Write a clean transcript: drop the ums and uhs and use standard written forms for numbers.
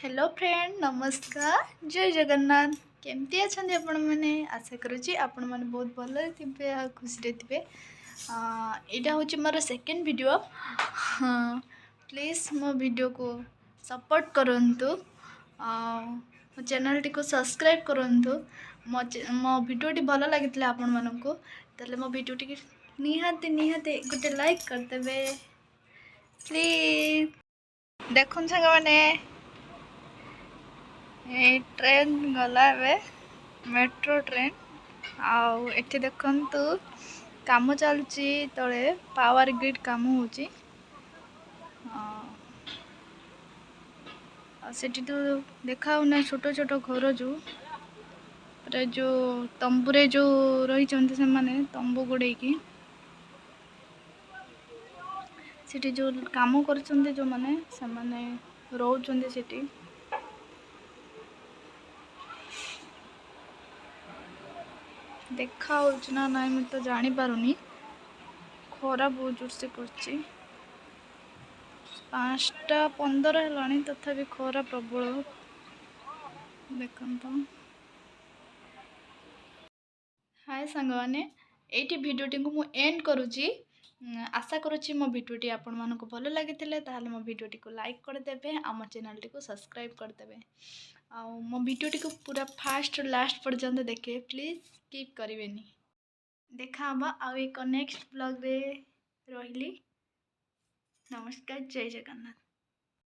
Hello friend नमस्कार जय जगन्नाथ केमती अच्छा आपण मैंने आशा करुँची आपण मैंने बहुत भल थे खुशी थे यहाँ हूँ मोर सेकेंड वीडियो हाँ प्लीज़ मो वीडियो को सपोर्ट करंतु मो चैनल टी को सब्सक्राइब करंतु मो वीडियो टी भल लगी आपण मानक तेल मो वीडियो टी निहाती निहाती गोटे लाइक करदेवे प्लीज देखुन सांग मैंने ट्रेन गला मेट्रो ट्रेन आउ एठी देखंतु काम चलची तले पावर ग्रिड काम होची सेठी तो देखा ना छोट छोट घर जो तंबुरे जो रही से माने तंबू गुड़े की सेठी जो काम कर जो माने से माने रोचंदी सेठी देखा ना ना मैं तो जानी पारुनी खरा बहुत जोर से पड़ची 5:15 है तथापि खरा प्रबल देखता हाय सांग मैंने ये भिडटी को मुझे एंड करुच्ची आशा करुच्ची मो भिडटी आपण मानक भल लगी मो भिडटी को लाइक करदे आम चैनल टी को सब्सक्राइब करदे आ मो भिडटी को पूरा फास्ट लास्ट पर्यंत देखे प्लीज स्किप करेनि देखा आउ एक नेक्स्ट ब्लॉग रे रही नमस्कार जय जगन्नाथ।